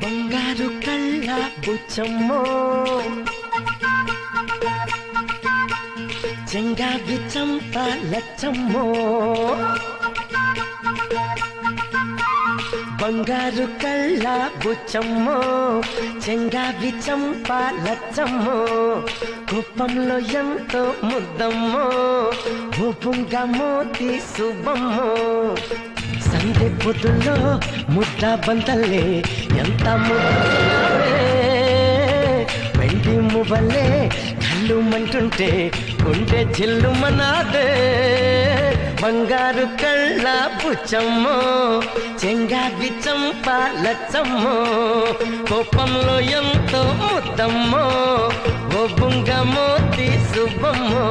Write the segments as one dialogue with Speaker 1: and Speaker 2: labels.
Speaker 1: బంగారు కళ్ళ బుచ్చమ్మో చెంగావి చంప లచ్చమ్మో బంగారు కళ్ళ బుచ్చమ్మో చెంగావి చంప లచ్చమ్మో కుప్పంలో ఎంతో ముద్దమ్మో భూపుంగ మోతి శుభమ్మో సందె పొద్దుల్లో ముద్ద బంతల్లే ఎంత ముద్దే వెండి మువ్వలే కళ్ళు మంటుంటే గుండె జిల్లు మనాదే బంగారు కళ్ళ బుచ్చమ్మో చెంగావి చంప లచ్చమ్మో కోపంలో ఎంతో ముద్దమ్మో ఓ బుంగ మోతి శుభమ్మో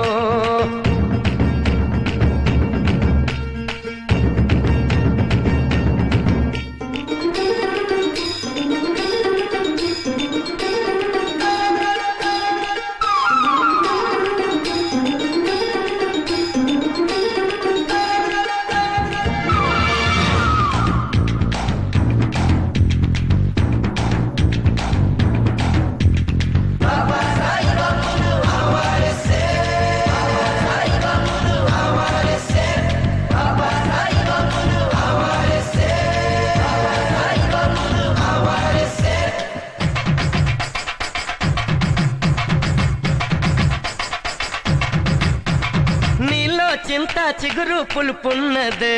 Speaker 1: చింత చిగురు పులుపున్నదే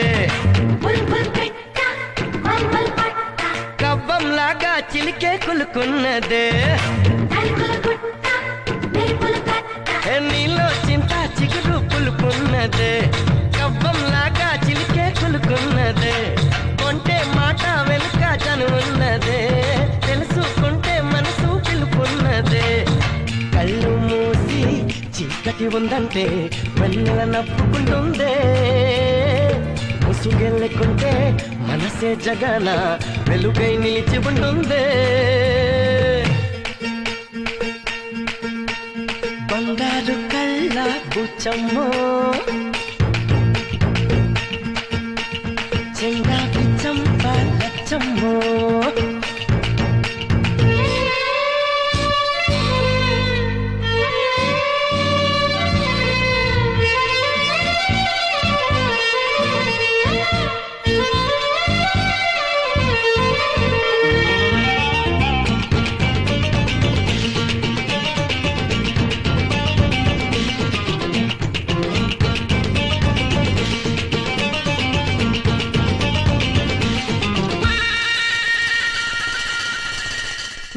Speaker 1: కవ్వంలాగా చిలికే కులుకున్నదే నీలో చింత చిగురు పులుపున్నదే కవ్వంలాగా చిలికే కులుకున్నదే కొంటే మాట వెనుక చనువున్నదే తెలుసుకుంటే మనసు పిలుపున్నదే కళ్ళు మూసి చీకటి ఉందంటే వెన్నెల నవ్వుకుంటుందే ముసుగెళ్ళకుంటే మనసే జగన వెలుగై నిలిచి ఉంటుందే బంగారు కళ్ళ బుచ్చమ్మో చెంగావి చంప లచ్చమ్మో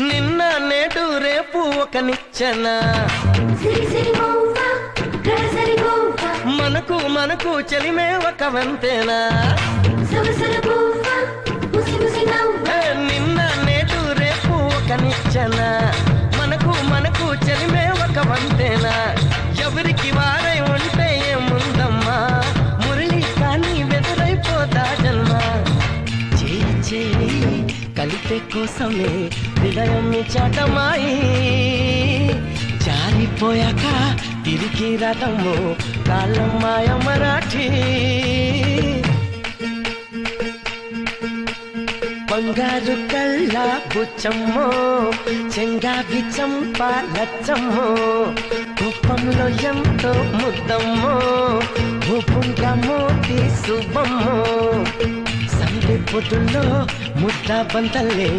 Speaker 1: నిన్న నేడు రేపు ఒక నిచ్చెన మనకు మనకు చెలిమే ఒక వంతేనా నిన్న నేడు రేపు ఒక నిచ్చెన మనకు మనకు చెలిమే ఒక వంతేనా ఎవరికి వారై ఉంటే ఏముందమ్మా మురళి కానీ వెదురైపోతా జన్మ చేయి చేయి కలిపే కోసమే హృదయం చాటమాయి జారిపోయాక తిరిగి రాటము కాలం మాయ మరాఠీ బంగారు కళ్ళ బుచ్చమ్మో చెంగావి చంప లచ్చమ్మో కుప్పంలో ఎంతో ముద్దమ్మో భూపుంగ మోతి శుభమ్మో సందె పొద్దుల్లో ముద్ద బంతల్లే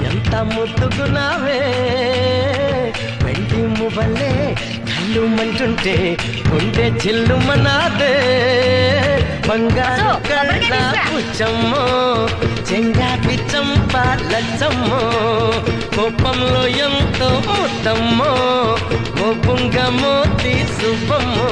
Speaker 1: ఎంత ముద్దుగున్నావే వెండి మువ్వలే కళ్ళు మంటుంటే గుండె జిల్లు మనాదే బంగారు కళ్ళ బుచ్చమ్మో చెంగావి చంప లచ్చమ్మో కోపంలో ఎంతో ముద్దమ్మో ఓ బుంగ మోతి శుభమ్మో